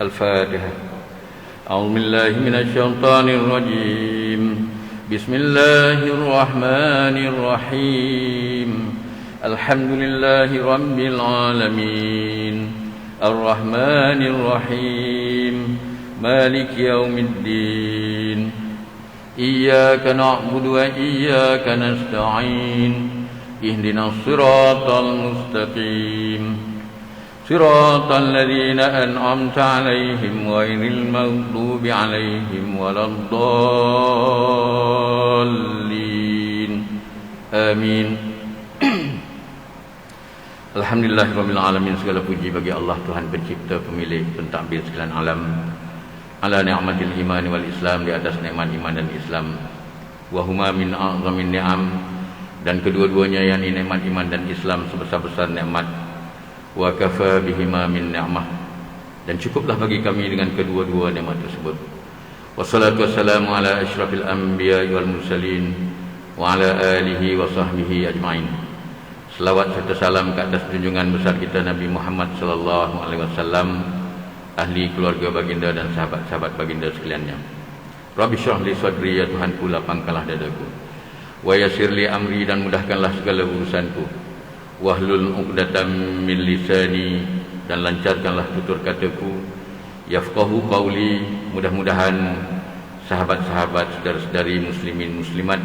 الفاتحة. أعوذ بالله من الشيطان الرجيم. بسم الله الرحمن الرحيم. الحمد لله رب العالمين الرحمن الرحيم مالك يوم الدين. إياك نعبد وإياك نستعين. اهدنا الصراط المستقيم صراط الذين أنعمت عليهم غير المغضوب عليهم ولا الضالين آمين. Alhamdulillahirrabbilalamin. Segala puji bagi Allah, Tuhan pencipta, pemilik, pentadbir sekalian alam, ala ni'matil iman wal islam, di atas nikmat iman dan Islam. Wa huma min a'zamin ni'am, dan kedua-duanya yakni nikmat iman dan Islam sebesar-besar nikmat. Wa kafa bihima min ni'mah, dan cukuplah bagi kami dengan kedua-dua nikmat tersebut. Wassalatu wassalamu ala asyrafil anbiya wal mursalin wa ala alihi wa sahbihi ajma'in. Selawat serta salam ke atas junjungan besar kita Nabi Muhammad sallallahu alaihi wasallam, ahli keluarga baginda dan sahabat-sahabat baginda sekaliannya. Rabbi syrah li sadri, ya Tuhanku lapangkanlah dadaku. Wa yassir li amri, dan mudahkanlah segala urusanku. Wahlul 'uqdatam min lisani, dan lancarkanlah tutur kataku. Yafqahu qawli, mudah-mudahan sahabat-sahabat, saudara-saudari muslimin muslimat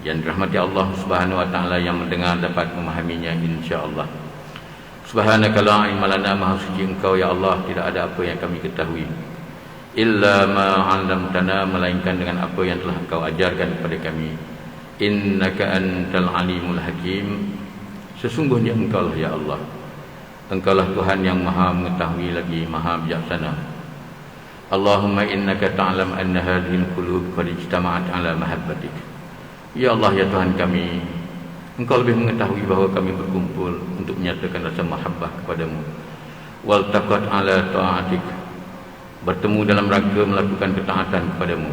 yang dirahmati Allah Subhanahu wa taala yang mendengar dapat memahaminya insyaallah. Subhanaka la ilma lana, maha suci Engkau ya Allah, tidak ada apa yang kami ketahui illa ma 'allamtana, melainkan dengan apa yang telah Engkau ajarkan kepada kami. Innaka antal alimul hakim, sesungguhnya Engkau lah ya Allah, Engkau lah Tuhan yang maha mengetahui lagi maha bijaksana. Allahumma innaka ta'lam anna hadhihi al-qulub qad ijtama'at ala mahabbatik. Ya Allah, ya Tuhan kami, Engkau lebih mengetahui bahawa kami berkumpul untuk menyatakan rasa mahabbah kepadamu. Wal taqat ala ta'atik, bertemu dalam rangka melakukan ketaatan kepadamu.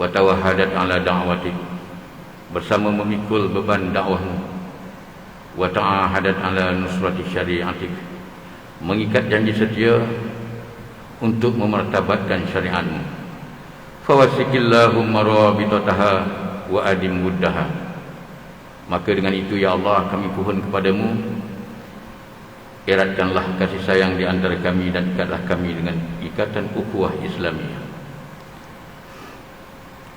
Wa tawahadat ala da'watik, bersama memikul beban dakwahmu. Wa ta'ahadat ala nusrati syariatik, mengikat janji setia untuk memartabatkan syariatmu. Fawasikillahumma rabitataha wa adim wuddaha, maka dengan itu ya Allah kami pohon kepadamu, eratkanlah kasih sayang di antara kami dan ikatlah kami dengan ikatan ukhuwah Islamiyah.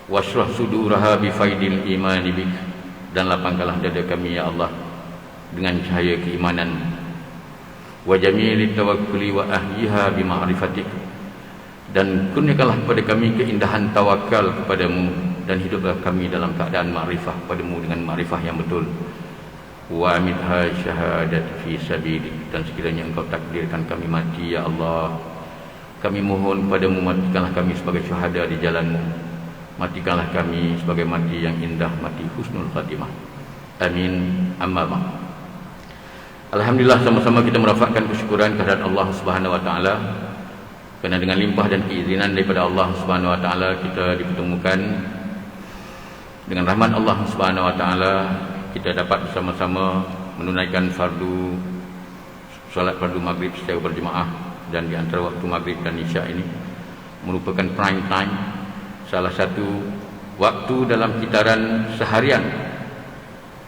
Washrah suduraha bifaidil imani bik, dan lapangkanlah dada kami ya Allah dengan cahaya keimanan. Wa jamilit tawakkuli wa ahyiha bima'rifatik, dan kurniakanlah kepada kami keindahan tawakal kepadamu, dan hiduplah kami dalam keadaan ma'rifah kepadamu dengan ma'rifah yang betul. Wa amidha syahadat fi sabilik, dan sekiranya Engkau takdirkan kami mati ya Allah, kami mohon kepadamu, matikanlah kami sebagai syuhada di jalanmu. Matikanlah kami sebagai mati yang indah, mati husnul khatimah. Amin. Amma ba'd. Alhamdulillah, sama-sama kita merafakkan kesyukuran kehadirat Allah Subhanahu wa taala, kerana dengan limpah dan keizinan daripada Allah Subhanahu wa taala kita dipertemukan. Dengan rahmat Allah Subhanahu wa taala kita dapat bersama-sama menunaikan solat fardu maghrib secara berjemaah, dan di antara waktu maghrib dan isyak ini merupakan prime time, salah satu waktu dalam kitaran seharian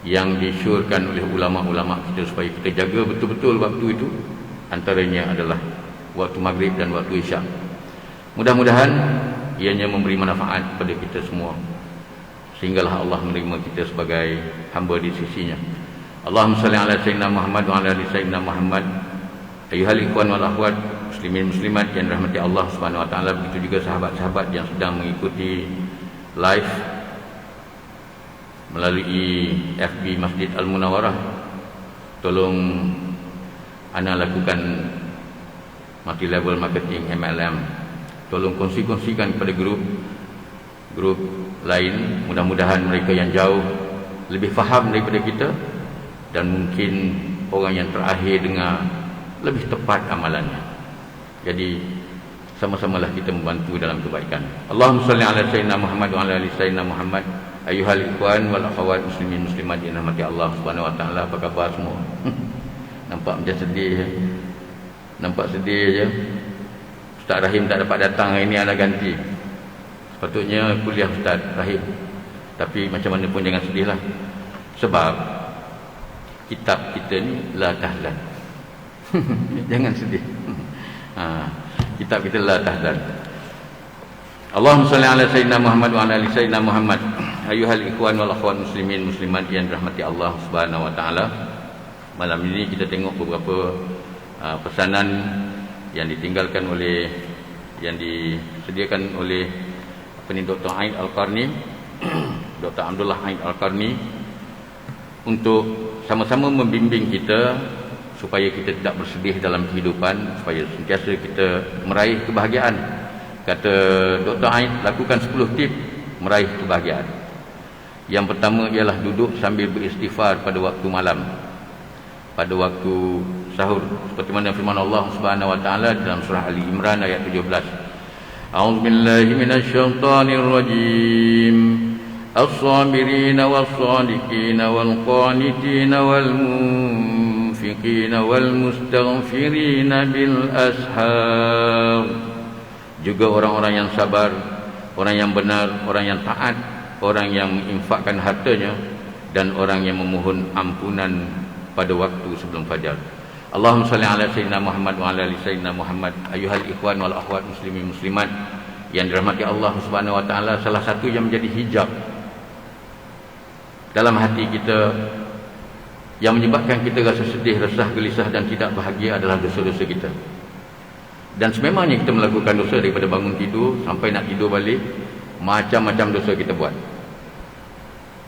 yang disyorkan oleh ulama-ulama kita supaya kita jaga betul-betul waktu itu. Antaranya adalah waktu maghrib dan waktu isyak. Mudah-mudahan ianya memberi manfaat kepada kita semua, sehinggalah Allah menerima kita sebagai hamba di sisinya. Allahumma salli ala sayyidina Muhammad wa ala ali sayyidina Muhammad. Ayuhal ikhwan wal akhwat, muslimin muslimat yang dirahmati Allah Subhanahu wa taala, begitu juga sahabat-sahabat yang sedang mengikuti live melalui FB Masjid Al-Munawwarah. Tolong ana lakukan multi level marketing MLM, tolong kongsikan kepada grup lain. Mudah-mudahan mereka yang jauh lebih faham daripada kita, dan mungkin orang yang terakhir dengar lebih tepat amalannya. Jadi sama-samalah kita membantu dalam kebaikan. Allahumma salli ala sayyidina Muhammad wa ala ali sayyidina Muhammad. Ayuhal ikhwan wal akhwat muslimin muslimat yang dirahmati Allah Subhanahu wa taala, apa khabar semua? Nampak macam sedih. Nampak sedih je. Ustaz Rahim tak dapat datang hari ni, ada ganti. Sepatutnya kuliah Ustaz Rahim. Tapi macam mana pun jangan sedih lah. Sebab kitab kita ni la tahzan. Jangan sedih. Kitab kita la tahzan. Allahumma salli ala sayyidina Muhammad wa ala ali sayyidina Muhammad. Ayuhal ikhwan wal akhwat muslimin muslimat yang dirahmati Allah Subhanahu wa taala. Malam ini kita tengok beberapa pesanan yang ditinggalkan oleh, yang disediakan oleh Dr. Aid Al-Qarni, Dr. Abdullah Aid Al-Qarni, untuk sama-sama membimbing kita supaya kita tidak bersedih dalam kehidupan, supaya sentiasa kita meraih kebahagiaan. Kata Dr. Aid, lakukan 10 tip meraih kebahagiaan. Yang pertama ialah duduk sambil beristighfar pada waktu malam, pada waktu sahur, seperti mana firman Allah Subhanahu wa taala dalam surah Ali Imran ayat 17. A'udzubillahi minasyaitonir rajim. As-sabirina was-sadiqina wal-qanitina wal-munfiqina wal-mustaghfirina bil ashar. Juga orang-orang yang sabar, orang yang benar, orang yang taat, orang yang menginfakkan hartanya, dan orang yang memohon ampunan pada waktu sebelum fajar. Allahumma salli ala sayyidina Muhammad wa ala ali sayyidina Muhammad. Ayuhal ikhwan wal akhwat muslimin muslimat yang dirahmati Allah Subhanahu wa taala, salah satu yang menjadi hijab dalam hati kita yang menyebabkan kita rasa sedih, resah, gelisah dan tidak bahagia adalah dosa-dosa kita. Dan sememangnya kita melakukan dosa daripada bangun tidur sampai nak tidur balik, macam-macam dosa kita buat.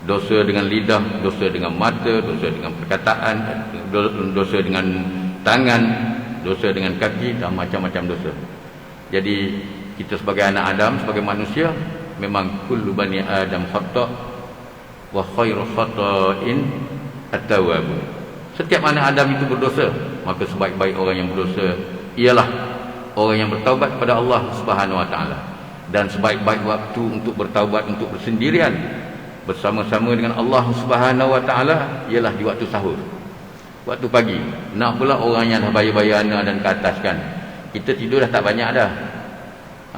Dosa dengan lidah, dosa dengan mata, dosa dengan perkataan, dosa dengan tangan, dosa dengan kaki, dan macam-macam dosa. Jadi kita sebagai anak Adam, sebagai manusia, memang kullu bani Adam khata' wa khairu khata'in at-tawwab. Setiap anak Adam itu berdosa, maka sebaik-baik orang yang berdosa ialah orang yang bertaubat kepada Allah Subhanahu wa taala. Dan sebaik-baik waktu untuk bertaubat, untuk bersendirian bersama-sama dengan Allah Subhanahu wa taala ialah di waktu sahur, waktu pagi. Nak pula orang yang dah bayar-bayar anak dan ke atas kan, kita tidur dah tak banyak dah,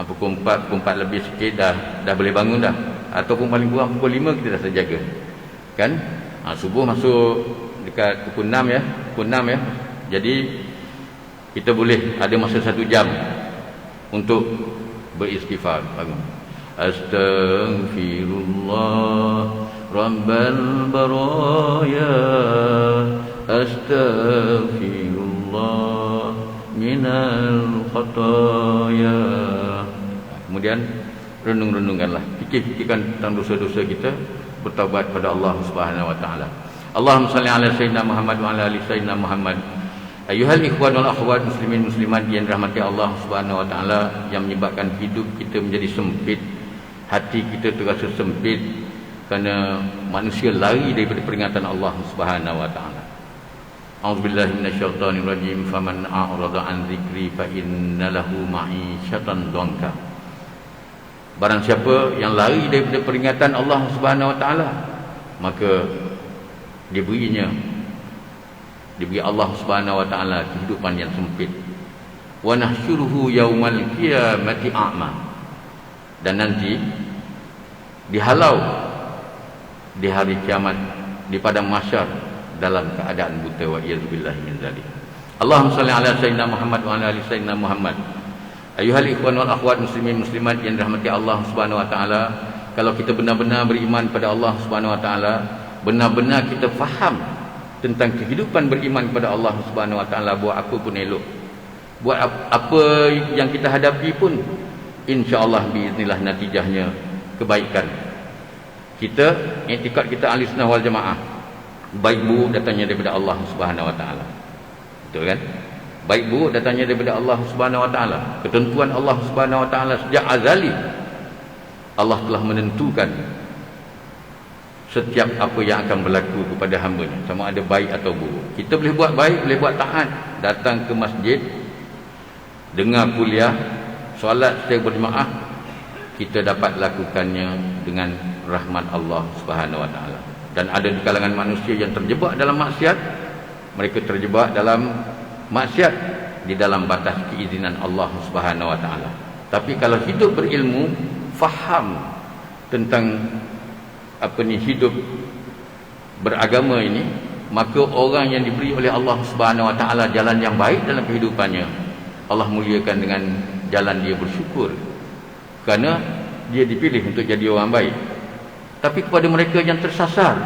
pukul 4, pukul 4 lebih sikit dah boleh bangun dah, ataupun paling kurang pukul 5 kita dah terjaga kan. Subuh masuk dekat pukul 6 ya, pukul 6 ya. Jadi kita boleh ada masa 1 jam untuk beristighfar, bangun. Astaghfirullah Rabbal baraya, astaghfirullah minal khataya. Kemudian renung-renungkanlah, fikir-fikirkan tentang dosa-dosa kita, bertaubat pada Allah Subhanahu wa taala. Allahumma salli ala sayyidina Muhammad wa ala ali sayyidina Muhammad. Ayuhal ikhwan wal akhwat muslimin muslimat yang dirahmati Allah Subhanahu wa taala, yang menyebabkan hidup kita menjadi sempit, hati kita terasa sempit kerana manusia lari daripada peringatan Allah Subhanahu wa taala. A'udzubillahi minasyaitonir rajim. Faman a'rada an dzikri fa innalahu ma'isyatan dhanka. Barang siapa yang lari daripada peringatan Allah Subhanahu wa taala, maka diberi Allah Subhanahu wa taala kehidupan yang sempit. Wa nahsyuruhu yaumal qiyamati a'ma. Dan nanti dihalau di hari kiamat di padang mahsyar dalam keadaan buta, wa iyyazubillahi min dzalik. Allahumma shalli ala sayyidina Muhammad wa ala ali sayyidina Muhammad. Ayuhal ikhwan wal akhwat muslimin muslimat yang dirahmati Allah Subhanahu wa taala, kalau kita benar-benar beriman pada Allah Subhanahu wa taala, benar-benar kita faham tentang kehidupan beriman kepada Allah Subhanahu wa taala, buat apa pun elok, buat apa yang kita hadapi pun insya-Allah biiznillah natijahnya kebaikan. Kita iktikad kita ahli sunnah wal jamaah, baik buruk datangnya daripada Allah Subhanahu wa taala. Betul kan? Baik buruk datangnya daripada Allah Subhanahu wa taala. Ketentuan Allah Subhanahu wa taala sejak azali, Allah telah menentukan setiap apa yang akan berlaku kepada hamba-Nya, sama ada baik atau buruk. Kita boleh buat baik, boleh buat taat, datang ke masjid, dengar kuliah, solat secara berjemaah, kita dapat lakukannya dengan rahmat Allah Subhanahu wa taala. Dan ada di kalangan manusia yang terjebak dalam maksiat, mereka terjebak dalam maksiat di dalam batas keizinan Allah Subhanahu wa taala. Tapi kalau hidup berilmu, faham tentang hidup beragama ini, maka orang yang diberi oleh Allah Subhanahu wa taala jalan yang baik dalam kehidupannya, Allah muliakan dengan jalan dia bersyukur kerana dia dipilih untuk jadi orang baik. Tapi kepada mereka yang tersasar,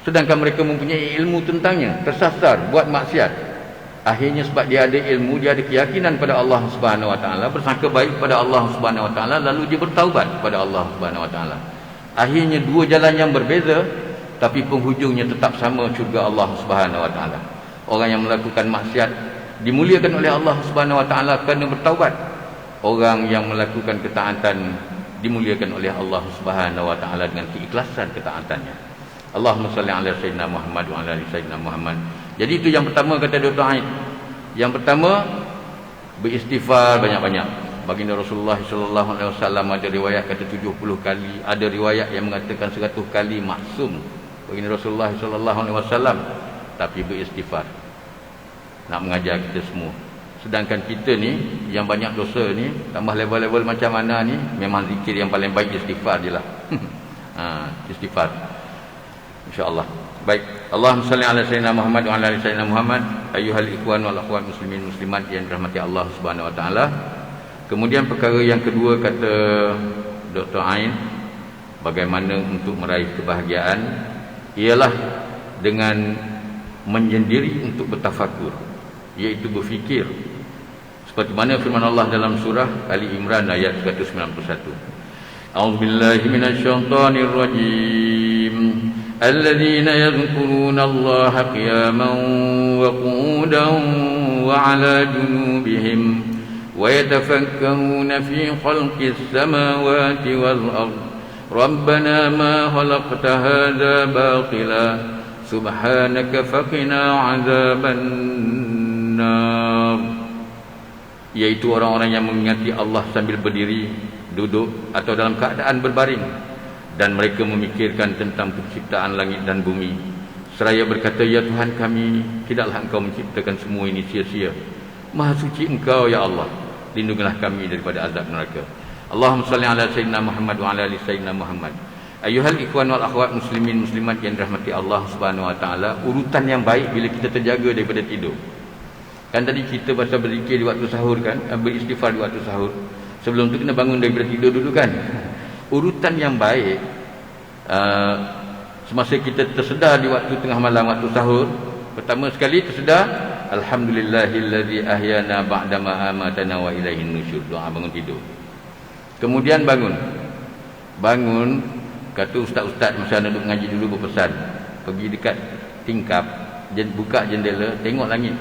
sedangkan mereka mempunyai ilmu tentangnya, tersasar, buat maksiat, akhirnya sebab dia ada ilmu, dia ada keyakinan pada Allah Subhanahu wa taala, bersangka baik pada Allah Subhanahu wa taala, lalu dia bertaubat kepada Allah Subhanahu wa taala. Akhirnya dua jalan yang berbeza, tapi penghujungnya tetap sama, syurga Allah Subhanahu wa taala. Orang yang melakukan maksiat dimuliakan oleh Allah Subhanahu wa taala kerana bertaubat. Orang yang melakukan ketaatan dimuliakan oleh Allah Subhanahu wa taala dengan keikhlasan ketaatannya. Allahumma salli ala sayyidina Muhammad wa ala ali sayyidina Muhammad. Jadi itu yang pertama kata Dr. Aid. Yang pertama, beristighfar banyak-banyak. Baginda Rasulullah sallallahu alaihi wasallam ada riwayat kata 70 kali, ada riwayat yang mengatakan 100 kali maksum baginda Rasulullah sallallahu alaihi wasallam. Tapi beristighfar nak mengajar kita semua. Sedangkan kita ni yang banyak dosa ni, tambah level-level macam mana ni, memang zikir yang paling baik istighfar je lah. Istighfar, insya-Allah. Baik, Allahumma salli ala sayyidina Muhammad wa ala ali sayyidina Muhammad. Ayyuhal ikhwan wal akhwat muslimin muslimat yang dirahmati Allah Subhanahu wa taala. Kemudian perkara yang kedua kata Dr. Ain, bagaimana untuk meraih kebahagiaan, ialah dengan menyendiri untuk bertafakur, iaitu berfikir. Seperti mana firman Allah dalam surah Ali Imran ayat 191. A'udzubillahi minasyaitonir rajim. Alladzina yadhkuruna Allaha qiyaman wa qu'udan wa 'ala junubihim wa yatafakkaruna fi khalqis samawati wal ardh. Rabbana ma khalaqta hadza batila subhanaka faqina 'adzaban nar. Iaitu orang-orang yang mengingati Allah sambil berdiri, duduk atau dalam keadaan berbaring, dan mereka memikirkan tentang penciptaan langit dan bumi, seraya berkata, ya Tuhan kami, tidaklah Engkau menciptakan semua ini sia-sia. Maha suci Engkau ya Allah, lindungilah kami daripada azab neraka. Allahumma salli ala sayyidina Muhammad wa ala ali sayyidina Muhammad. Ayuhal ikhwan wal akhwat muslimin muslimat yang dirahmati Allah Subhanahu wa taala, urutan yang baik bila kita terjaga daripada tidur. Kan tadi kita pasal berzikir di waktu sahur kan, beristighfar di waktu sahur. Sebelum tu kena bangun daripada tidur dulu kan. Urutan yang baik, semasa kita tersedar di waktu tengah malam, waktu sahur, pertama sekali tersedar, alhamdulillahillazi ahyana ba'dama amatana wa ilaihin nusyur. Doa bangun tidur. Kemudian bangun, kata ustaz-ustaz masa nak duduk mengaji dulu berpesan, pergi dekat tingkap, buka jendela, tengok langit,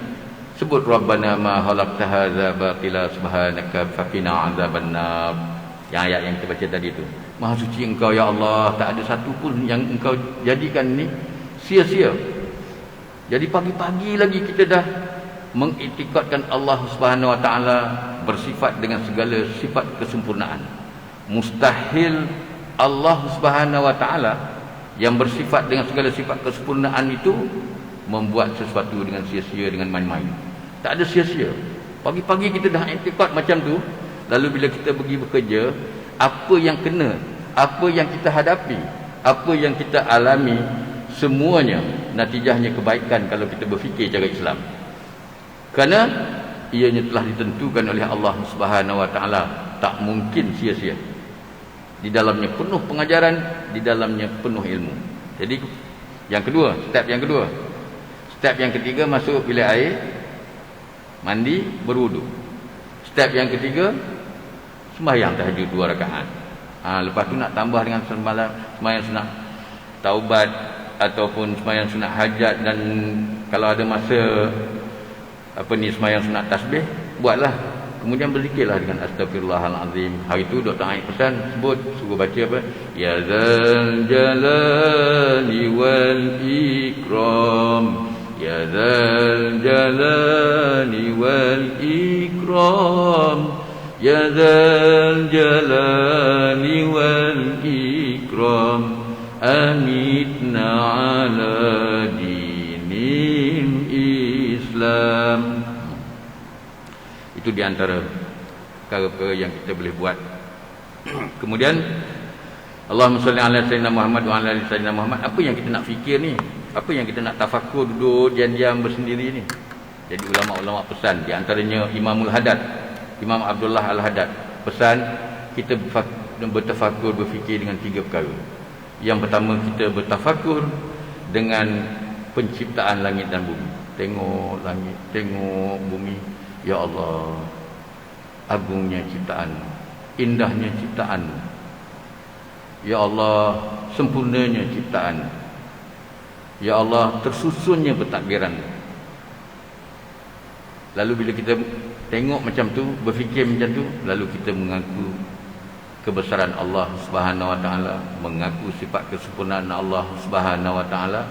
sebut Rabbana ma khalaqta hadza batila subhanaka faqina 'adzabannar. Yang ayat yang kita baca tadi tu, Maha suci Engkau ya Allah, tak ada satu pun yang Engkau jadikan ni sia-sia. Jadi pagi-pagi lagi kita dah mengiktikadkan Allah Subhanahu wa taala bersifat dengan segala sifat kesempurnaan. Mustahil Allah Subhanahu wa taala yang bersifat dengan segala sifat kesempurnaan itu membuat sesuatu dengan sia-sia, dengan main-main. Tak ada sia-sia. Pagi-pagi kita dah iktikad macam tu, lalu bila kita pergi bekerja, apa yang kena, apa yang kita hadapi, apa yang kita alami, semuanya natijahnya kebaikan kalau kita berfikir cara Islam. Kerana ianya telah ditentukan oleh Allah Subhanahu wa taala, tak mungkin sia-sia. Di dalamnya penuh pengajaran, di dalamnya penuh ilmu. Jadi yang kedua, step yang kedua. Step yang ketiga, masuk bilik air, mandi, berwudu. Step yang ketiga, sembahyang tahajud 2 rakaat. Lepas tu nak tambah dengan sembahyang sunat taubat ataupun sembahyang sunat hajat, dan kalau ada masa sembahyang sunat tasbih, buatlah. Kemudian berzikirlah dengan astagfirullahalazim. Hari tu Dr. Aid pesan, suruh baca apa? Ya Zal Jalali wal Ikram, Ya Zal Jalali wal Ikram, Ya Zal Jalali wal Ikram, amitna ala dinil Islam. Islam. Itu di antara perkara-perkara yang kita boleh buat. Kemudian Allahumma salli ala sayyidina Muhammad wa ala ali sayyidina Muhammad. Apa yang kita nak fikir ni? Apa yang kita nak tafakur, duduk diam-diam bersendiri ni? Jadi ulama-ulama pesan, di antaranya Imamul Haddad, Imam Abdullah Al-Haddad pesan kita bertafakur, berfikir dengan 3 perkara. Yang pertama, kita bertafakur dengan penciptaan langit dan bumi. Tengok langit, tengok bumi. Ya Allah, agungnya ciptaan, indahnya ciptaan. Ya Allah, sempurnanya ciptaan. Ya Allah, tersusunnya pentadbiran. Lalu bila kita tengok macam tu, berfikir macam tu, lalu kita mengaku kebesaran Allah Subhanahu Wa Taala, mengaku sifat kesempurnaan Allah Subhanahu Wa Taala,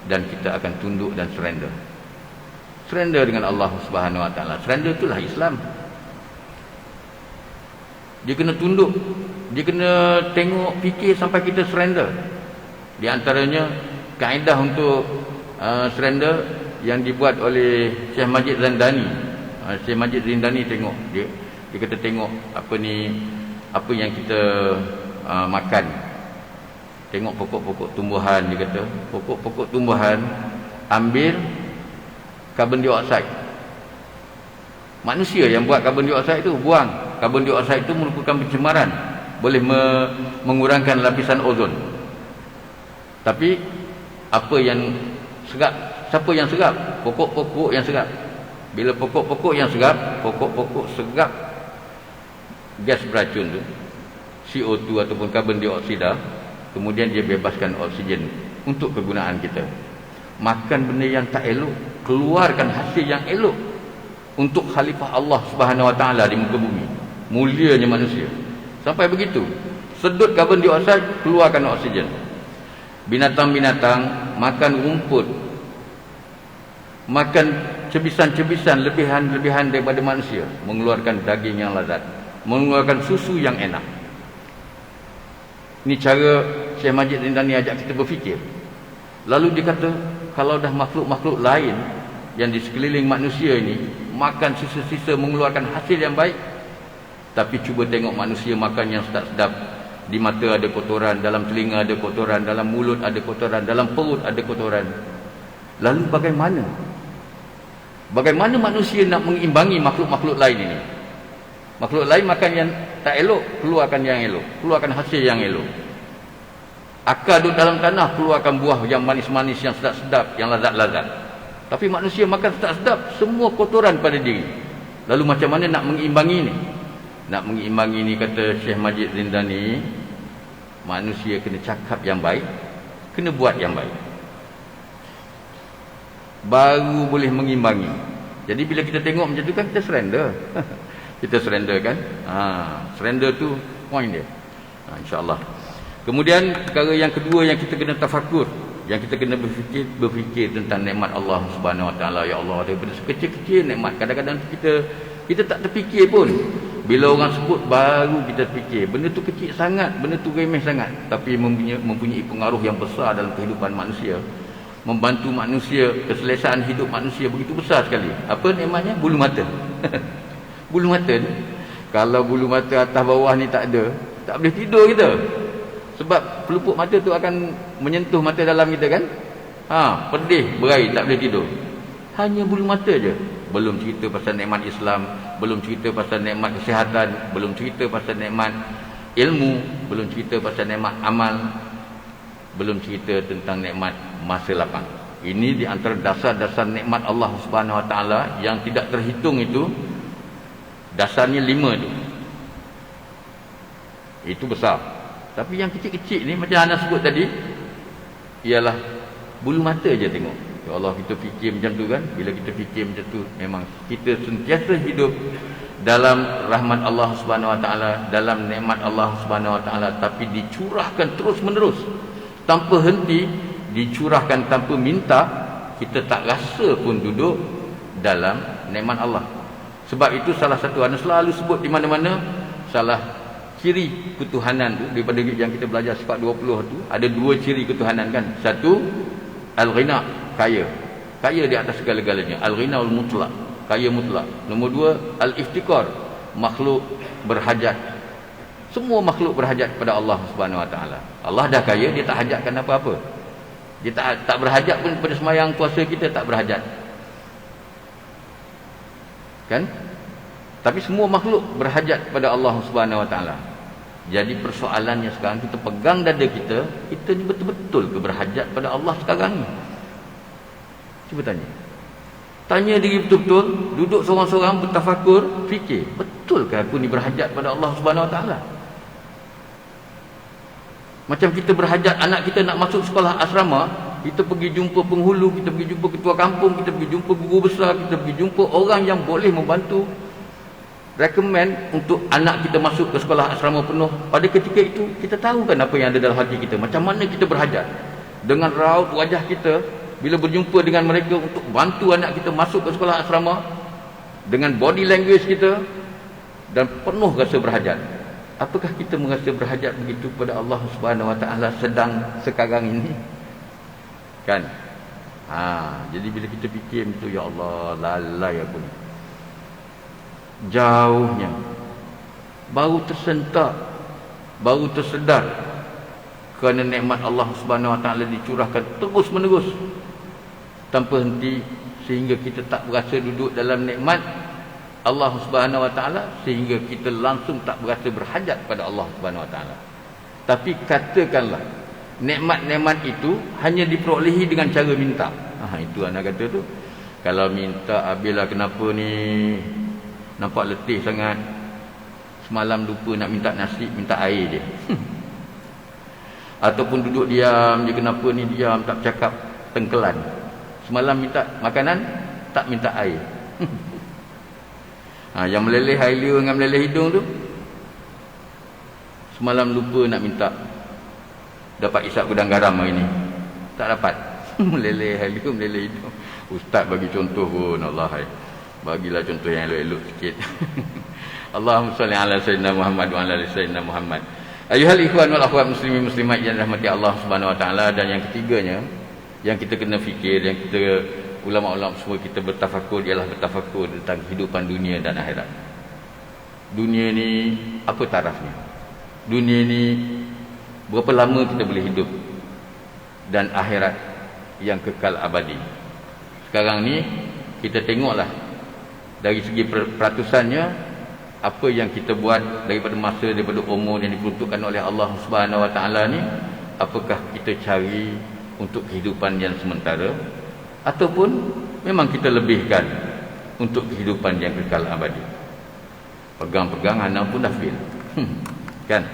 dan kita akan tunduk dan surrender. Surrender dengan Allah Subhanahu Wa Taala. Surrender itulah Islam. Dia kena tunduk, dia kena tengok, fikir sampai kita surrender. Di antaranya kaedah untuk surrender yang dibuat oleh Syekh Majid Zindani. Syekh Majid Zindani tengok, dia kata tengok apa yang kita makan. Tengok pokok-pokok tumbuhan, dia kata pokok-pokok tumbuhan ambil karbon dioksida. Manusia yang buat karbon dioksida itu buang. Karbon dioksida itu merupakan pencemaran, boleh mengurangkan lapisan ozon. Tapi apa yang serap? Siapa yang serap? Pokok-pokok yang serap. Bila pokok-pokok yang serap, pokok-pokok serap gas beracun tu, CO2 ataupun karbon dioksida, kemudian dia bebaskan oksigen untuk kegunaan kita. Makan benda yang tak elok, keluarkan hasil yang elok untuk khalifah Allah Subhanahu Wa Taala di muka bumi. Mulianya manusia. Sampai begitu. Sedut karbon dioksida, keluarkan oksigen. Binatang-binatang makan rumput, makan cebisan-cebisan lebihan-lebihan daripada manusia, mengeluarkan daging yang lazat, mengeluarkan susu yang enak. Ini cara Syekh Majid Zindani ajak kita berfikir. Lalu dia kata, kalau dah makhluk-makhluk lain yang di sekeliling manusia ini makan sisa-sisa, mengeluarkan hasil yang baik, tapi cuba tengok manusia makan yang sedap-sedap. Di mata ada kotoran, dalam telinga ada kotoran, dalam mulut ada kotoran, dalam perut ada kotoran. Lalu bagaimana? Bagaimana manusia nak mengimbangi makhluk-makhluk lain ini? Makhluk lain makan yang tak elok, keluarkan yang elok, keluarkan hasil yang elok. Akar duduk dalam tanah, keluarkan buah yang manis-manis, yang sedap-sedap, yang lazat-lazat. Tapi manusia makan sedap-sedap, semua kotoran pada diri. Lalu macam mana nak mengimbangi ini? Nak mengimbangi ini, kata Syekh Majid Zindani, manusia kena cakap yang baik, kena buat yang baik, baru boleh mengimbangi. Jadi bila kita tengok macam tu kan, kita surrender. Kita surrender kan. Surrender tu point dia. InsyaAllah. Kemudian perkara yang kedua yang kita kena tafakur, yang kita kena berfikir tentang nikmat Allah Subhanahu Wa Taala. Ya Allah, daripada sekecil-kecil nikmat, kadang-kadang kita tak terfikir pun. Bila orang sebut, baru kita fikir benda tu kecil sangat, benda tu remeh sangat, tapi mempunyai pengaruh yang besar dalam kehidupan manusia, membantu manusia, keselesaan hidup manusia begitu besar sekali. Apa nikmatnya? Bulu mata. Bulu mata ni, kalau bulu mata atas bawah ni tak ada, tak boleh tidur kita. Sebab pelupuk mata tu akan menyentuh mata dalam kita kan. Pedih, berair, tak boleh tidur. Hanya bulu mata je. Belum cerita pasal nikmat Islam, belum cerita pasal nikmat kesihatan, belum cerita pasal nikmat ilmu, belum cerita pasal nikmat amal, belum cerita tentang nikmat masa lapang. Ini di antara dasar-dasar nikmat Allah Subhanahu Wa Taala yang tidak terhitung itu. Dasarnya 5 tu. Itu besar. Tapi yang kecil-kecil ni macam Ana sebut tadi, ialah bulu mata je tengok. Ya Allah, kita fikir macam tu kan. Bila kita fikir macam tu, memang kita sentiasa hidup dalam rahmat Allah Subhanahu Wa Taala, dalam nikmat Allah Subhanahu Wa Taala, tapi dicurahkan terus menerus tanpa henti, dicurahkan tanpa minta. Kita tak rasa pun duduk dalam nikmat Allah. Sebab itu salah satu Ana selalu sebut di mana-mana, salah ciri ketuhanan tu, daripada yang kita belajar sifat 20 tu, ada 2 ciri ketuhanan kan. Satu, al-ghina, kaya. kaya di atas segala-galanya. Al-ghinal mutlak, kaya mutlak. Nombor dua, al-iftikar, makhluk berhajat. Semua makhluk berhajat kepada Allah Subhanahu Wa Taala. Allah dah kaya, dia tak hajatkan apa-apa. Dia tak berhajat pun pada sembahyang puasa kita, tak berhajat. Kan? Tapi semua makhluk berhajat kepada Allah Subhanahu Wa Taala. Jadi persoalannya sekarang, kita pegang dada kita ni betul-betul ke berhajat pada Allah sekarang ni? Cuba tanya. Tanya diri betul-betul, duduk seorang-seorang bertafakur, fikir, betul ke aku ni berhajat pada Allah Subhanahu Wa Taala? Macam kita berhajat anak kita nak masuk sekolah asrama, kita pergi jumpa penghulu, kita pergi jumpa ketua kampung, kita pergi jumpa guru besar, kita pergi jumpa orang yang boleh membantu recommend untuk anak kita masuk ke sekolah asrama penuh. Pada ketika itu kita tahu kan apa yang ada dalam hati kita, macam mana kita berhajat. Dengan raut wajah kita bila berjumpa dengan mereka untuk bantu anak kita masuk ke sekolah asrama, dengan body language kita, dan penuh rasa berhajat. Apakah kita merasa berhajat begitu kepada Allah Subhanahu Wa Taala sedang sekarang ini? Kan? Jadi bila kita fikir itu, ya Allah, lalai aku ni. Jauhnya baru tersentak, baru tersedar kerana nikmat Allah Subhanahu Wa Taala dicurahkan terus menerus tanpa henti, sehingga kita tak berasa duduk dalam nikmat Allah Subhanahu Wa Taala, sehingga kita langsung tak berasa berhajat pada Allah Subhanahu Wa Taala. Tapi katakanlah nikmat-nikmat itu hanya diperolehi dengan cara minta. Itu anak kata tu, kalau minta, Abilah kenapa ni nampak letih sangat, semalam lupa nak minta nasi, minta air je. Ataupun duduk diam je, kenapa ni diam tak bercakap, tengkelan. Semalam minta makanan, tak minta air. Yang meleleh air liur dengan meleleh hidung tu, semalam lupa nak minta dapat isap gudang garam hari ni, tak dapat. Meleleh air liur, meleleh hidung. Ustaz bagi contoh pun, Allah hai, bagilah contoh yang elok-elok sikit. Allahumma salli ala sayyidina Muhammad wa ala ali sayyidina Muhammad. Ayuhal ikhwan wal akhwat muslimin muslimat yang dirahmati Allah Subhanahu Wa Taala. Dan yang ketiganya yang kita kena fikir, yang kita ulama-ulama semua kita bertafakur, ialah bertafakur tentang kehidupan dunia dan akhirat. Dunia ni apa tarafnya? Dunia ni berapa lama kita boleh hidup? Dan akhirat yang kekal abadi. Sekarang ni kita tengoklah dari segi peratusannya, apa yang kita buat daripada masa, daripada umur yang diperuntukkan oleh Allah Subhanahu Wa Taala ni, apakah kita cari untuk kehidupan yang sementara, ataupun memang kita lebihkan untuk kehidupan yang kekal abadi. Pegang-pegang anak pun dah feel. Kan?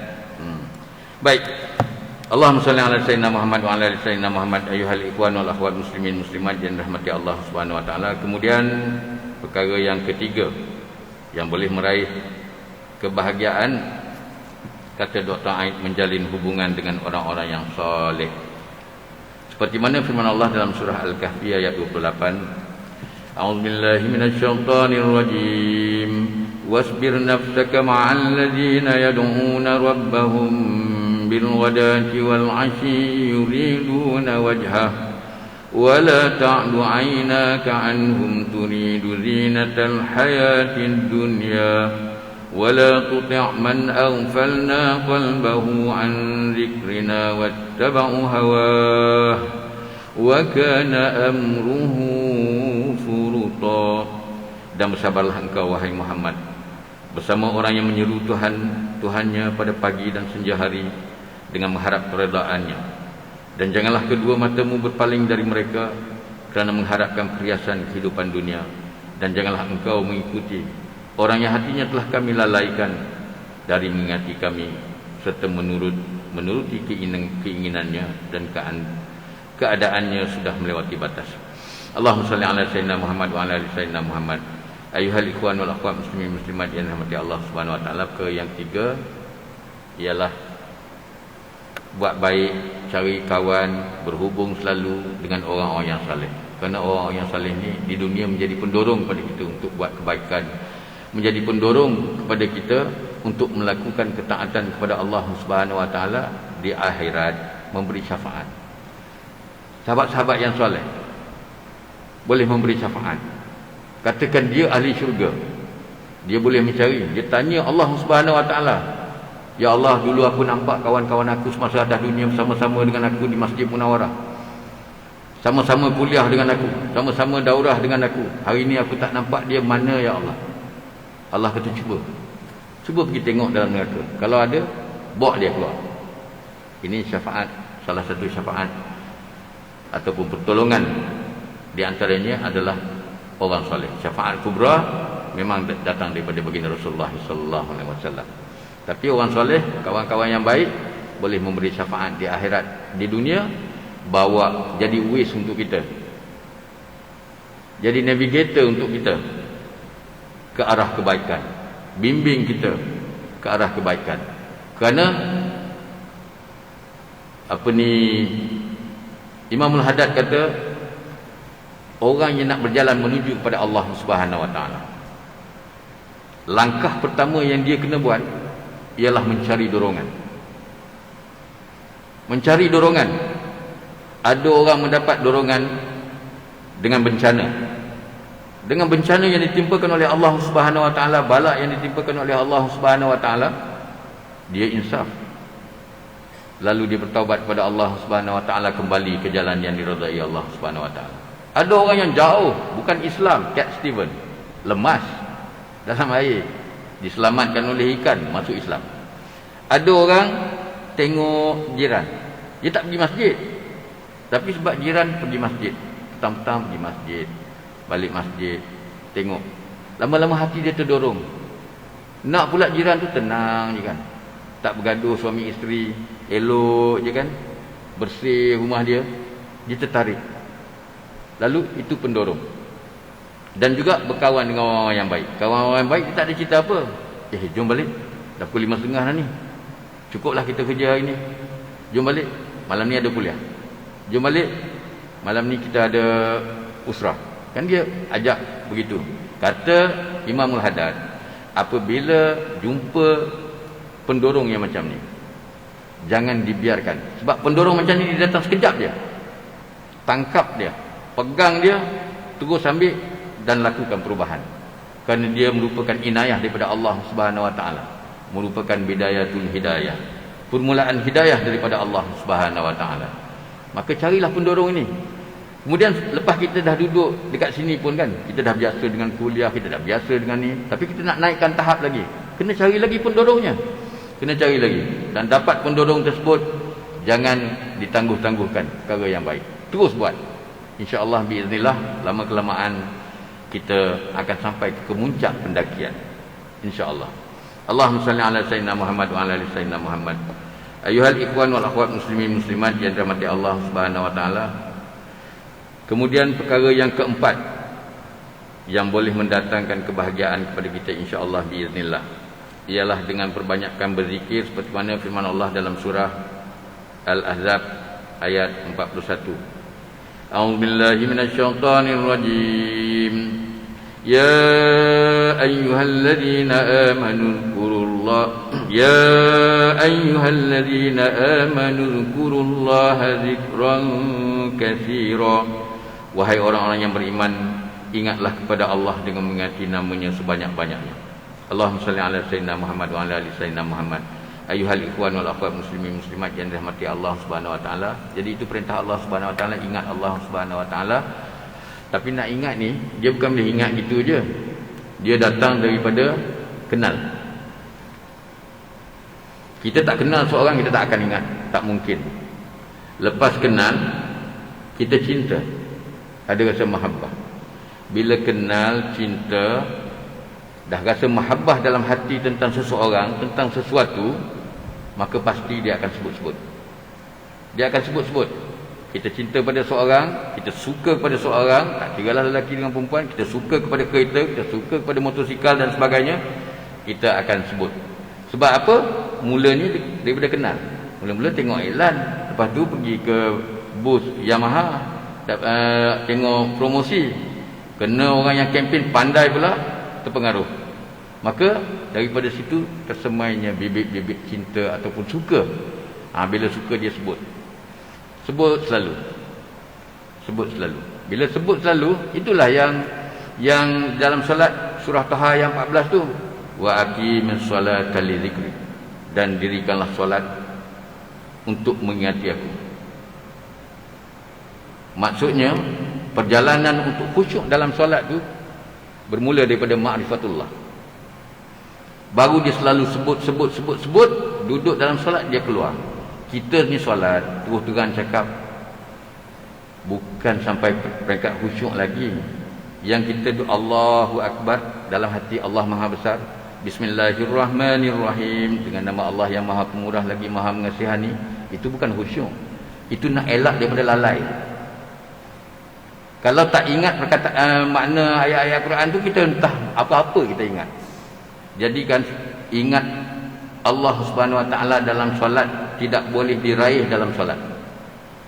Baik. Allahumma salli ala sayyidina Muhammad wa ala ali sayyidina Muhammad. Ayuhal ikhwan wal akhwat muslimin muslimat yang dirahmati Allah Subhanahu Wa Taala. Kemudian perkara yang ketiga yang boleh meraih kebahagiaan, kata Dr. Aid, menjalin hubungan dengan orang-orang yang soleh. Seperti mana firman Allah dalam surah Al-Kahfi ayat 28, A'udzubillahi minasyaitonir rajim. Wasbir nafsaka ma'al ladzina yad'una rabbahum bil ghadati wal 'ashyi yuriduna wajhah ولا تعد عيناك عنهم تريد زينة الحياة الدنيا ولا تطع من أغفلنا قلبه عن ذكرنا واتبع هواه وكان أمره فرطا. Dan bersabarlah engkau wahai Muhammad bersama orang yang menyeru Tuhannya pada pagi dan senja hari dengan mengharap keredaannya. Dan janganlah kedua matamu berpaling dari mereka kerana mengharapkan perhiasan kehidupan dunia. Dan janganlah engkau mengikuti orang yang hatinya telah kami lalaikan dari mengingati kami, serta menuruti keinginannya dan keadaannya sudah melewati batas. Allahumma salli ala sayyidina Muhammad wa ala ali sayyidina Muhammad. Ayuhal ikhwan wal akhwat muslimin muslimat yang dirahmati Allah Subhanahu Wa Taala. Yang tiga ialah buat baik, cari kawan, berhubung selalu dengan orang-orang yang saleh. Kerana orang-orang yang saleh ni di dunia menjadi pendorong kepada kita untuk buat kebaikan, menjadi pendorong kepada kita untuk melakukan ketaatan kepada Allah Subhanahu Wa Taala di akhirat, memberi syafaat. Sahabat-sahabat yang soleh, boleh memberi syafaat. Katakan dia ahli syurga, dia boleh mencari, dia tanya Allah Subhanahu Wa Taala, ya Allah, dulu aku nampak kawan-kawan aku semasa atas dunia bersama-sama dengan aku di Masjid Munawarah, sama-sama kuliah dengan aku, sama-sama daurah dengan aku. Hari ini aku tak nampak dia, mana ya Allah? Allah kata cuba pergi tengok dalam neraka, kalau ada, bawa dia keluar. Ini syafaat, salah satu syafaat ataupun pertolongan. Di antaranya adalah orang soleh. Syafaat kubra memang datang daripada baginda Rasulullah sallallahu alaihi wasallam. Tapi orang soleh, kawan-kawan yang baik, boleh memberi syafaat di akhirat. Di dunia bawa jadi ways untuk kita, jadi navigator untuk kita ke arah kebaikan, bimbing kita ke arah kebaikan. Kerana Imamul Haddad kata, orang yang nak berjalan menuju kepada Allah Subhanahu Wa Taala, langkah pertama yang dia kena buat ialah mencari dorongan. Mencari dorongan. Ada orang mendapat dorongan dengan bencana. Dengan bencana yang ditimpakan oleh Allah Subhanahu Wa Taala, bala yang ditimpakan oleh Allah Subhanahu Wa Taala, dia insaf, lalu dia bertaubat kepada Allah Subhanahu Wa Taala, kembali ke jalan yang diridai Allah Subhanahu Wa Taala. Ada orang yang jauh, bukan Islam, Cat Steven, lemas dalam air, diselamatkan oleh ikan, masuk Islam. Ada orang tengok jiran, dia tak pergi masjid, tapi sebab jiran pergi masjid, petang-petang pergi masjid, balik masjid, tengok, lama-lama hati dia terdorong. Nak pula jiran tu tenang je kan, tak bergaduh suami isteri, elok je kan, bersih rumah dia, dia tertarik. Lalu itu pendorong. Dan juga berkawan dengan orang-orang yang baik. Kawan-orang yang baik, dia tak ada cerita apa, jom balik, dah pukul 5.30 dah ni, cukuplah kita kerja hari ni, jom balik, malam ni ada kuliah, jom balik, malam ni kita ada usrah. Kan dia ajak begitu. Kata Imamul Haddad, apabila jumpa pendorong yang macam ni, jangan dibiarkan. Sebab pendorong macam ni dia datang sekejap je, tangkap dia, pegang dia, terus ambil dan lakukan perubahan. Kerana dia merupakan inayah daripada Allah Subhanahu Wa Taala, merupakan bidayatul hidayah, permulaan hidayah daripada Allah Subhanahu Wa Taala. Maka carilah pendorong ini. Kemudian lepas kita dah duduk dekat sini pun kan, kita dah biasa dengan kuliah, kita dah biasa dengan ni, tapi kita nak naikkan tahap lagi, kena cari lagi pendorongnya, kena cari lagi. Dan dapat pendorong tersebut, jangan ditangguh-tangguhkan perkara yang baik, terus buat. InsyaAllah biiznillah, lama kelamaan kita akan sampai ke kemuncak pendakian, InsyaAllah. Allahumma salli ala sayyidina Muhammad wa ala ali sayyidina Muhammad. Ayuhal ikhwan wal akhwat muslimin muslimat yang dirahmati Allah Subhanahu Wa Taala. Kemudian perkara yang keempat yang boleh mendatangkan kebahagiaan kepada kita insya-Allah biiznillah, ialah dengan perbanyakkan berzikir seperti mana firman Allah dalam surah Al-Ahzab ayat 41. A'udzubillahi minasyaitonir rajim. Ya ayyuhalladzina amanu dzkurullaha dzkurullaha dzikran katsira. Wahai orang-orang yang beriman, ingatlah kepada Allah dengan mengingati namanya sebanyak-banyaknya. Allahumma salli ala sayyidina Muhammad wa ala ali sayyidina Muhammad. Ayuhal ikhwan wal akhwat muslimin muslimat yang dirahmati Allah Subhanahu Wa Taala. Jadi itu perintah Allah Subhanahu Wa Taala, ingat Allah Subhanahu Wa Taala. Tapi nak ingat ni, dia bukan boleh ingat gitu je. Dia datang daripada kenal. Kita tak kenal seorang, kita tak akan ingat, tak mungkin. Lepas kenal, kita cinta, ada rasa mahabbah. Bila kenal, cinta, dah rasa mahabbah dalam hati tentang seseorang, tentang sesuatu, maka pasti dia akan sebut-sebut. Dia akan sebut-sebut. Kita cinta pada seorang, kita suka pada seorang, tak kiralah lelaki dengan perempuan, kita suka kepada kereta, kita suka kepada motosikal dan sebagainya, kita akan sebut. Sebab apa? Mulanya daripada kenal. Mula-mula tengok iklan, lepas tu pergi ke booth Yamaha, tengok promosi, kena orang yang kempen pandai pula, terpengaruh. Maka daripada situ tersemainya bibit-bibit cinta ataupun suka. Bila suka dia sebut. Sebut selalu. Bila sebut selalu, itulah yang dalam solat surah Taha yang 14 tu, wa aqimis solata li dzikri, dan dirikanlah solat untuk mengingati aku. Maksudnya perjalanan untuk khusyuk dalam solat tu bermula daripada ma'rifatullah. Baru dia selalu sebut, duduk dalam solat dia keluar. Kita ni solat terus terang cakap bukan sampai peringkat khusyuk lagi. Yang kita tu Allahu Akbar, dalam hati Allah Maha Besar, Bismillahirrahmanirrahim, dengan nama Allah yang Maha Pemurah lagi Maha Mengasihani. Itu bukan khusyuk, itu nak elak daripada lalai. Kalau tak ingat perkataan makna ayat-ayat Quran tu, kita entah apa-apa kita ingat. Jadikan ingat Allah Subhanahu Wa Taala dalam solat tidak boleh diraih dalam solat.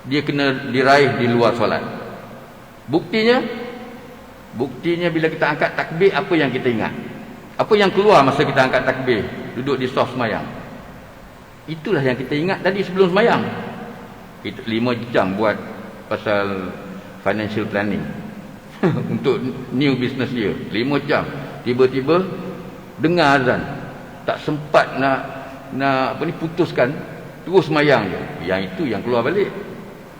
Dia kena diraih di luar solat. Buktinya bila kita angkat takbir, apa yang kita ingat? Apa yang keluar masa kita angkat takbir, duduk di saf semayang? Itulah yang kita ingat tadi sebelum semayang. Kita 5 jam buat pasal financial planning untuk new business dia, 5 jam. Tiba-tiba dengar azan, tak sempat nak putuskan, terus semayang je. Yang itu yang keluar balik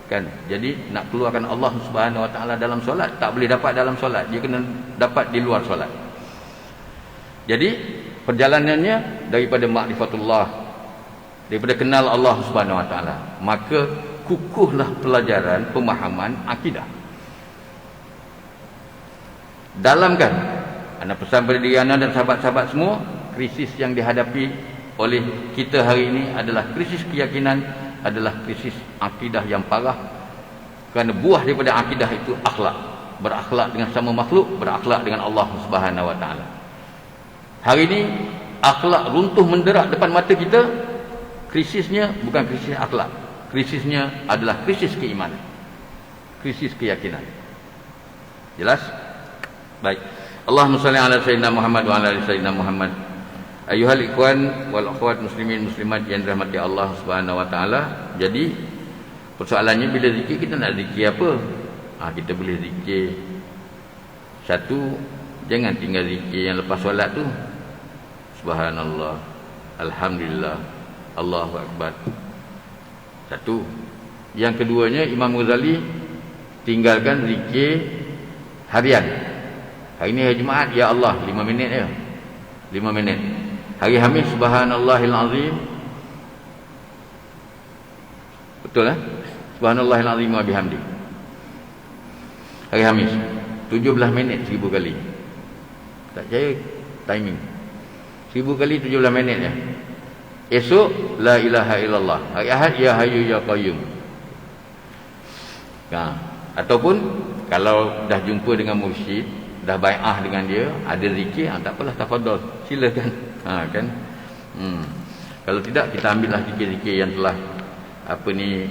kan. Jadi nak keluarkan Allah Subhanahu Wa Taala dalam solat, tak boleh dapat dalam solat, dia kena dapat di luar solat. Jadi perjalanannya daripada ma'rifatullah, daripada kenal Allah Subhanahu Wa Taala, maka kukuhlah pelajaran pemahaman akidah. Dalamkan. Ana pesan pada diri anda dan sahabat-sahabat semua, krisis yang dihadapi oleh kita hari ini adalah krisis keyakinan, adalah krisis akidah yang parah. Kerana buah daripada akidah itu akhlak. Berakhlak dengan sama makhluk, berakhlak dengan Allah Subhanahu Wa Taala. Hari ini akhlak runtuh menderak depan mata kita. Krisisnya bukan krisis akhlak, krisisnya adalah krisis keimanan, krisis keyakinan. Jelas? Baik. Allahumma salli ala sayyidina Muhammad wa ala ali sayyidina Muhammad. Ayuhal ikhwan wal akhwat muslimin muslimat yang dirahmati Allah Subhanahu Wa Taala. Jadi persoalannya, bila zikir kita nak zikir apa? Kita boleh zikir satu, jangan tinggal zikir yang lepas solat tu. Subhanallah, alhamdulillah, Allahu Akbar. Satu. Yang keduanya, Imam Ghazali tinggalkan zikir harian. Hari ni hari Jumaat, ya Allah 5 minit je, 5 minit. Hari Khamis, Subhanallahil Azim. Betul lah? Subhanallahil Azim wa bihamdi. Hari Khamis 17 minit 1000 kali. Tak percaya, timing 1000 kali 17 minit ya. Esok la ilaha illallah. Hari Ahad ya hayyu ya qayyum. Ataupun kalau dah jumpa dengan mursyid, dah bai'ah dengan dia, ada zikir, tak apalah, tafadhol, silakan. Kan? Kalau tidak, kita ambillah zikir-zikir yang telah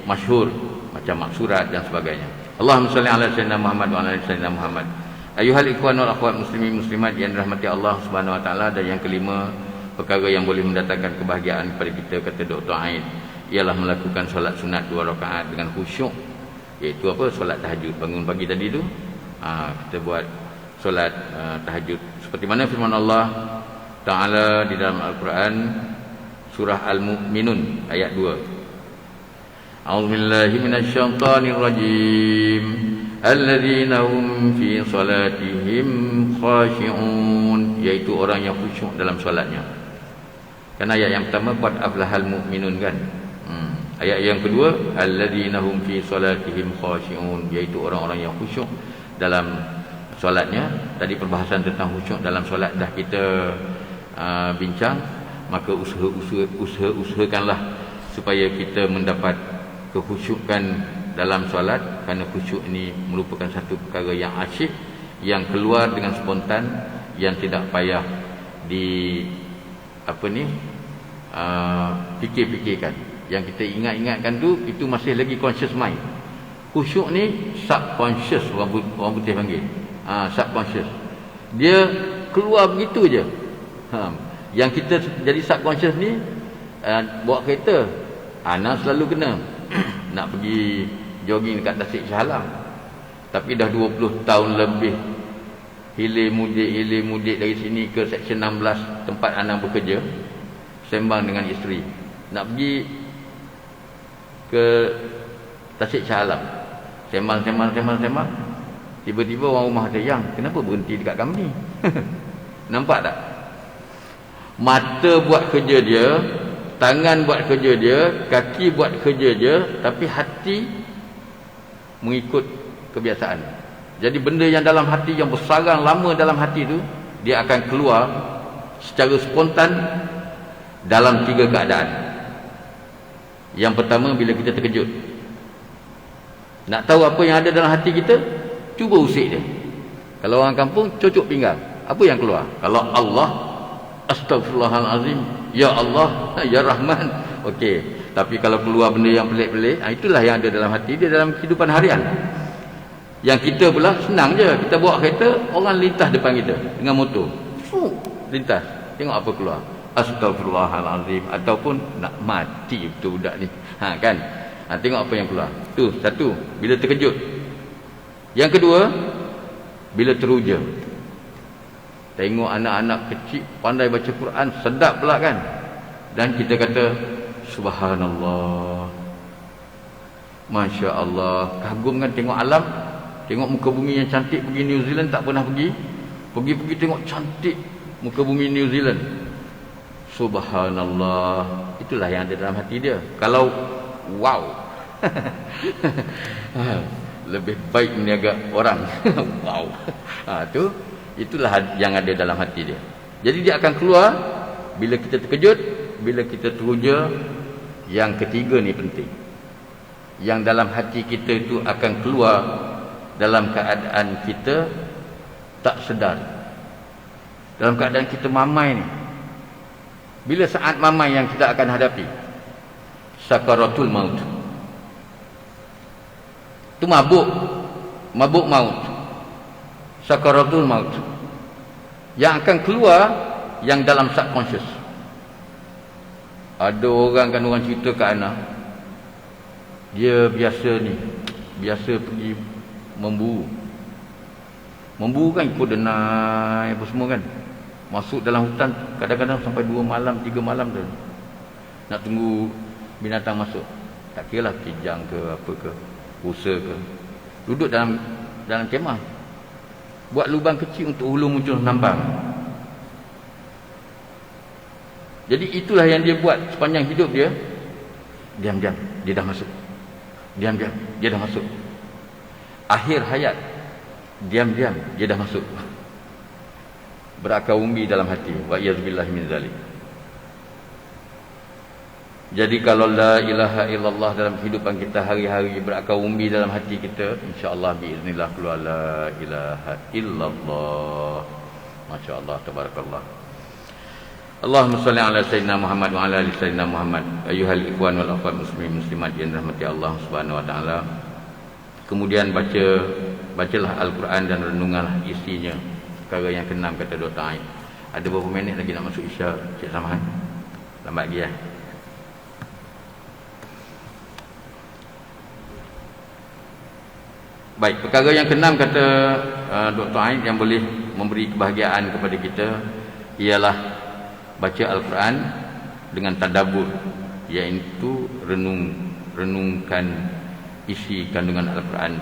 masyhur, macam maksurat dan sebagainya. Allahumma salli ala sayyidina Muhammad wa ala ali sayyidina Muhammad. Ayuhal ikhwan wal akhwat muslimin muslimat yang dirahmati Allah Subhanahu Wa Taala. Dan yang kelima, perkara yang boleh mendatangkan kebahagiaan kepada kita, kata Dr. Aid, ialah melakukan solat sunat 2 rakaat dengan khusyuk. Iaitu apa? Solat tahajud. Bangun pagi tadi tu, kita buat solat tahajud. Seperti mana firman Allah Ta'ala di dalam Al-Quran, surah Al-Mu'minun ayat 2. A'udzubillahi minasyaitonirrajim. Alladzina hum fi salatihim khashi'un, iaitu orang yang khusyuk dalam solatnya. Kan ayat yang pertama qad aflahal mu'minun kan. Ayat yang kedua alladzina hum fi salatihim khashi'un, iaitu orang-orang yang khusyuk dalam solatnya. Tadi perbahasan tentang khusyuk dalam solat dah kita bincang. Maka usahakanlah supaya kita mendapat kekhusyukan dalam solat, kerana khusyuk ini merupakan satu perkara yang asyik, yang keluar dengan spontan, yang tidak payah fikir-fikirkan. Yang kita ingat-ingatkan tu, itu masih lagi conscious mind. Khusyuk ni subconscious, orang putih panggil. Subconscious. Dia keluar begitu je. Yang kita jadi subconscious ni, bawa kereta, Ana selalu kena nak pergi jogging dekat Tasik Shah Alam. Tapi dah 20 tahun lebih hilir mudik dari sini ke Seksyen 16 tempat anak bekerja, sembang dengan isteri nak pergi ke Tasik Shah Alam. Sembang. Tiba-tiba orang rumah kata, "Yang, kenapa berhenti dekat kami?" Nampak tak? Mata buat kerja dia, tangan buat kerja dia, kaki buat kerja dia, tapi hati mengikut kebiasaan. Jadi benda yang dalam hati, yang bersarang lama dalam hati tu, dia akan keluar secara spontan dalam 3 keadaan. Yang pertama, bila kita terkejut. Nak tahu apa yang ada dalam hati kita, cuba usik dia. Kalau orang kampung, cucuk pinggang. Apa yang keluar? Kalau Allah, Astaghfirullahalazim, Ya Allah, Ya Rahman. Okey. Tapi kalau keluar benda yang pelik-pelik, itulah yang ada dalam hati dia dalam kehidupan harian. Yang kita pula senang je, kita bawa kereta, orang lintas depan kita dengan motor, lintas, tengok apa keluar, Astaghfirullahalazim, ataupun nak mati betul budak ni, kan? Tengok apa yang keluar. Tu satu, bila terkejut. Yang kedua, bila teruja. Tengok anak-anak kecil pandai baca Quran, sedap pula kan? Dan kita kata subhanallah, Masya Allah, kagum kan tengok alam. Tengok muka bumi yang cantik. Pergi New Zealand tak pernah pergi, pergi tengok cantik muka bumi New Zealand. Subhanallah. Itulah yang ada dalam hati dia. Kalau wow, lebih baik meniaga orang. Wow, itulah yang ada dalam hati dia. Jadi dia akan keluar bila kita terkejut, bila kita teruja. Yang ketiga ni penting, yang dalam hati kita itu akan keluar dalam keadaan kita tak sedar, dalam keadaan kita mamai ni. Bila saat mamai yang kita akan hadapi, sakaratul maut. Itu mabuk maut, sakaratul maut. Yang akan keluar yang dalam subconscious. Ada orang kan, orang cerita kat anak, dia biasa pergi memburu kan, ikut denai apa semua kan, masuk dalam hutan kadang-kadang sampai 2 malam 3 malam tu nak tunggu binatang masuk. Tak kira lah kijang ke apa ke, rusa ke, duduk dalam kemah, buat lubang kecil untuk hulu muncul nambang. Jadi itulah yang dia buat sepanjang hidup dia. Diam-diam dia dah masuk, diam-diam dia dah masuk. Akhir hayat, diam-diam dia dah masuk, berakar umbi dalam hati. Wa iyazbillah min zalik. Jadi kalau la ilaha illallah dalam kehidupan kita hari-hari berakar umbi dalam hati kita, insya-Allah biiznillah keluar la ilaha illallah. Masya-Allah, tabarakallah. Allahumma salli ala sayyidina Muhammad wa ala ali sayyidina Muhammad. Ayyuhal ikhwan wal akhwat muslimin muslimat yang dirahmati Allah Subhanahu wa taala. Kemudian bacalah Al-Quran dan renunganlah isinya. Perkara yang ke-6 kata Dr. Aid. Ada berapa minit lagi nak masuk Isya, Cik Samahan? Lambat lagi Baik, perkara yang ke-6 kata Dr. Aid yang boleh memberi kebahagiaan kepada kita ialah baca Al-Quran dengan tadabbur, iaitu renungkan isi kandungan Al-Quran.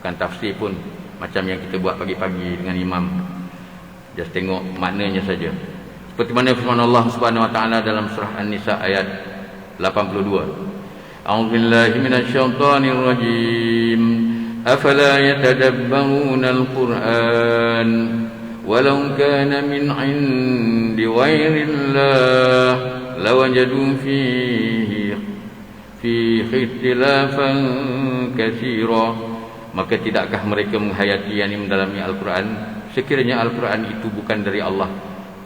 Bukan tafsir pun macam yang kita buat pagi-pagi dengan imam, just tengok maknanya saja. Seperti mana firman Allah Subhanahu wa taala dalam surah An-Nisa ayat 82. A'udzubillahi minasyaitonir rajim. Afala yatadabbaruna al-Qur'an walau kana min 'indi ghairillah lawajadu fihi ikhtilafan katsira. Maka tidakkah mereka menghayati yang mendalami Al-Quran? Sekiranya Al-Quran itu bukan dari Allah,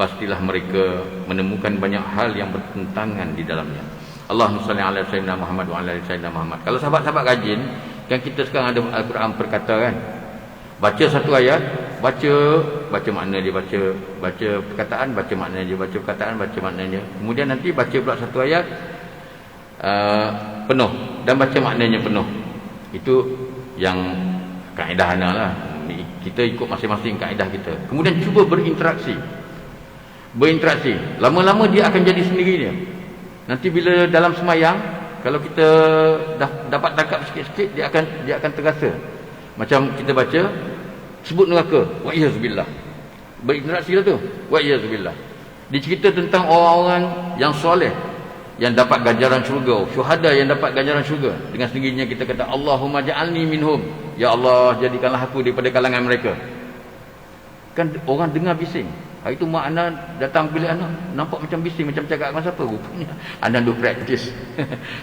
pastilah mereka menemukan banyak hal yang bertentangan di dalamnya. Allahumma salli ala sayyidina Muhammad wa ala ali sayyidina Muhammad. Kalau sahabat-sahabat rajin, kan kita sekarang ada Al-Quran perkata kan. Baca satu ayat, baca makna dia, baca perkataan, baca makna dia, baca perkataan, baca makna dia. Kemudian nanti baca pula satu ayat penuh dan baca maknanya penuh. Itu yang kaedah lah. Kita ikut masing-masing kaedah kita. Kemudian cuba berinteraksi. Lama-lama dia akan jadi sendiri dia. Nanti bila dalam semayang, kalau kita dah dapat tangkap sikit-sikit, dia akan terasa. Macam kita baca, sebut neraka, wa iyazubillah. Berinteraksi lah tu, wa iyazubillah. Dicerita tentang orang-orang yang soleh, yang dapat ganjaran syurga, syuhada yang dapat ganjaran syurga. Dengan sendirinya kita kata, Allahumma ja'alni minhum. Ya Allah, jadikanlah aku daripada kalangan mereka. Kan orang dengar bising. Hari tu mak Ana datang bilik Ana, nampak macam bising, macam cakap dengan siapa? Rupanya Ana duk praktis.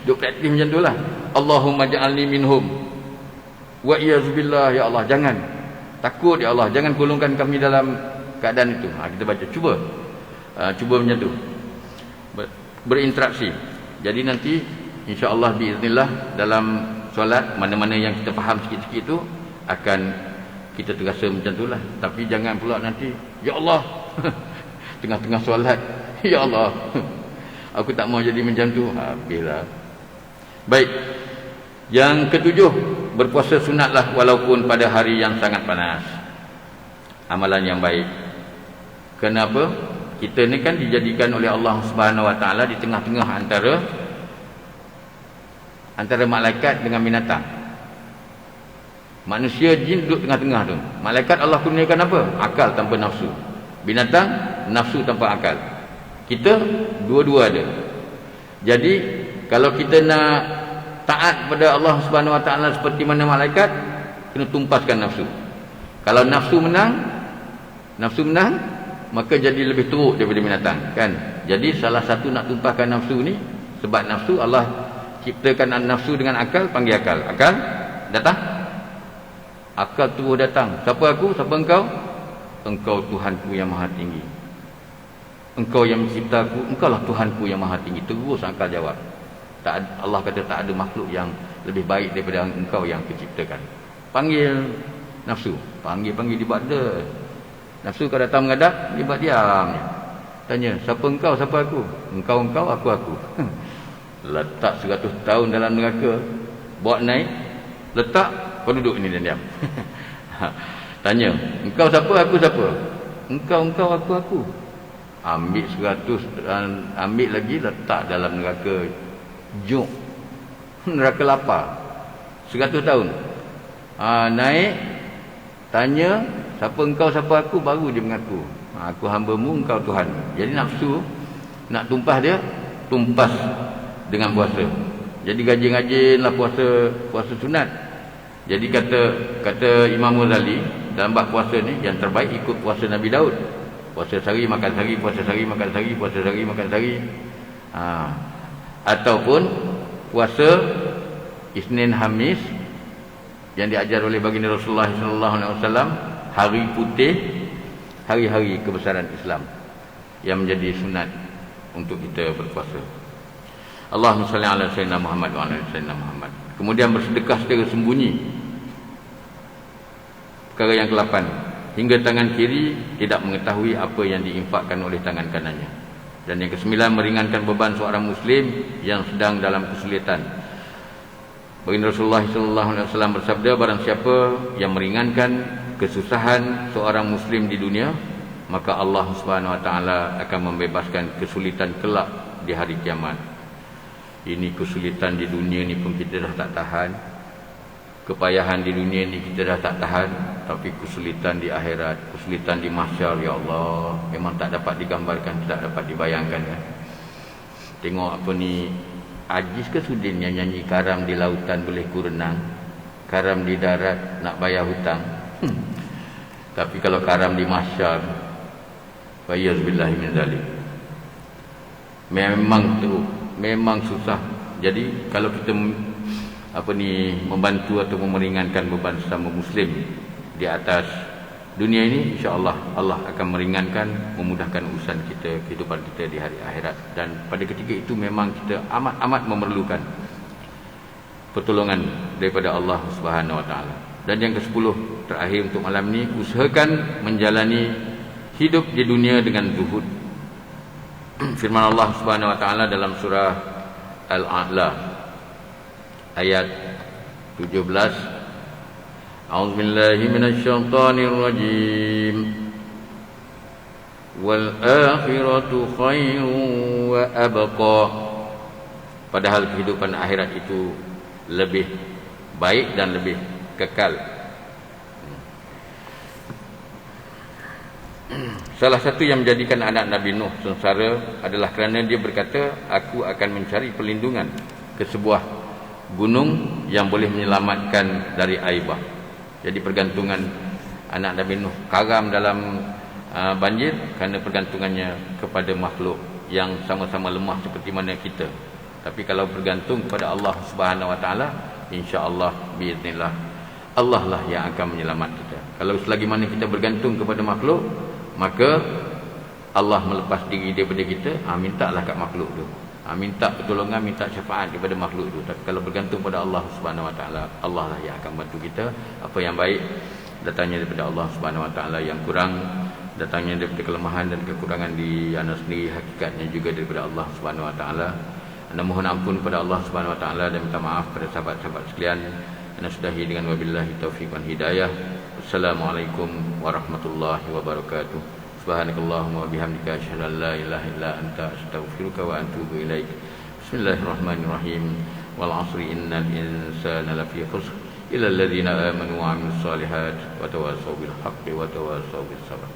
Duk praktis macam tu lah. Allahumma ja'alni minhum. Wa iyazubillah, ya Allah, jangan. Takut ya Allah, jangan golongkan kami dalam keadaan itu. Kita baca, cuba macam tu. Berinteraksi. Jadi nanti insya-Allah biiznillah dalam solat, mana-mana yang kita faham sikit-sikit tu akan kita terasa macam tu lah. Tapi jangan pula nanti, ya Allah, tengah-tengah solat, ya Allah, aku tak mau jadi macam tu. Habislah. Baik. Yang ketujuh, berpuasa sunatlah walaupun pada hari yang sangat panas. Amalan yang baik. Kenapa? Kita ni kan dijadikan oleh Allah Subhanahu Wa Taala di tengah-tengah antara malaikat dengan binatang. Manusia, jin duduk tengah-tengah tu. Malaikat Allah kurniakan apa? Akal tanpa nafsu. Binatang, nafsu tanpa akal. Kita dua-dua ada. Jadi kalau kita nak taat pada Allah Subhanahu Wa Taala seperti mana malaikat, kena tumpaskan nafsu. Kalau nafsu menang, maka jadi lebih teruk daripada binatang, kan? Jadi salah satu nak tumpahkan nafsu ni, sebab nafsu Allah ciptakan nafsu dengan akal, panggil akal. Akal datang. Akal terus datang. Siapa aku? Siapa engkau? Engkau Tuhanku yang Maha Tinggi. Engkau yang mencipta aku, engkaulah Tuhanku yang Maha Tinggi. Terus akal jawab. Allah kata tak ada makhluk yang lebih baik daripada engkau yang keciptakan. Panggil nafsu. Panggil di bada. Nafsu kau datang menghadap, dia buat diam. Tanya, siapa engkau, siapa aku? Engkau, aku. Letak 100 tahun dalam neraka, bawa naik, letak, kau duduk ini dan diam. Tanya, engkau siapa, aku siapa? Engkau, aku. Ambil 100, ambil lagi, letak dalam neraka juk, neraka lapar, 100 tahun. Naik, tanya, siapa engkau, siapa aku, baru dia mengaku, aku hamba-Mu, engkau Tuhan. Jadi nafsu nak tumpah dia, tumpas dengan puasa. Jadi rajin-rajinlah puasa sunat. Jadi kata Imam Ghazali dalam bab puasa ni, yang terbaik ikut puasa Nabi Daud. Puasa sehari makan sehari, puasa sehari makan sehari, puasa sehari makan sehari. Ataupun puasa Isnin Hamis yang diajar oleh baginda Rasulullah sallallahu alaihi wasallam, hari putih, hari-hari kebesaran Islam yang menjadi sunat untuk kita berpuasa. Allahumma salli ala sayyidina Muhammad wa ala sayyidina Muhammad. Kemudian bersedekah secara sembunyi. Perkara yang ke-8, hingga tangan kiri tidak mengetahui apa yang diinfakkan oleh tangan kanannya. Dan yang ke-9, meringankan beban seorang muslim yang sedang dalam kesulitan. Baginda Rasulullah sallallahu alaihi wasallam bersabda, barang siapa yang meringankan kesusahan seorang muslim di dunia, maka Allah Subhanahu Wa Taala akan membebaskan kesulitan kelak di hari kiamat. Ini kesulitan di dunia ni pun kita dah tak tahan. Kepayahan di dunia ni kita dah tak tahan. Tapi kesulitan di akhirat, kesulitan di mahsyar, ya Allah, memang tak dapat digambarkan, tak dapat dibayangkan, kan? Tengok apa ni, Aziz ke Sudin yang nyanyi, karam di lautan boleh ku renang, karam di darat nak bayar hutang. Tapi kalau karam di mahsyar, wa'iyazbillahi min zalik, memang susah. Jadi kalau kita membantu atau meringankan beban sesama muslim di atas dunia ini, insya-Allah Allah akan meringankan, memudahkan urusan kita, kehidupan kita di hari akhirat. Dan pada ketika itu memang kita amat memerlukan pertolongan daripada Allah Subhanahu Wa Taala. Dan yang ke-10 terakhir untuk malam ni, usahakan menjalani hidup di dunia dengan zuhud. Firman Allah Subhanahu Wa Taala dalam surah Al-A'la ayat 17, A'udzu billahi minasy syaithanir rajim. Wal akhiratu khairun wa abqa. Padahal kehidupan akhirat itu lebih baik dan lebih kekal. Salah satu yang menjadikan anak Nabi Nuh sengsara adalah kerana dia berkata, aku akan mencari perlindungan ke sebuah gunung yang boleh menyelamatkan dari air bah. Jadi pergantungan anak Nabi Nuh karam dalam banjir kerana pergantungannya kepada makhluk yang sama-sama lemah seperti mana kita. Tapi kalau bergantung kepada Allah Subhanahu Wa Taala, insya-Allah biiznillah Allah lah yang akan menyelamat kita. Kalau selagi mana kita bergantung kepada makhluk, maka Allah melepas diri daripada kita. Mintalah kat makhluk tu, minta pertolongan, minta syafaat daripada makhluk tu. Tapi kalau bergantung pada Allah Subhanahu Wa Taala, Allah lah yang akan bantu kita. Apa yang baik datangnya daripada Allah Subhanahu Wa Taala, yang kurang datangnya daripada kelemahan dan kekurangan di anda sendiri, hakikatnya juga daripada Allah Subhanahu Wa Taala. Anda mohon ampun kepada Allah Subhanahu Wa Taala dan minta maaf kepada sahabat-sahabat sekalian. Anda sudahi dengan wabillahi taufiq wal hidayah. Assalamualaikum warahmatullahi wabarakatuh. Subhanakallahumma wa bihamdika asyhadu an la ilaha illa anta astaghfiruka wa atubu ilaik. Bismillahirrahmanirrahim. Wal 'asri innal insana lafi khusr illa alladhina amanu wa 'amilus solihat wa tawassaw bil haqqi wa tawassaw bis sabr.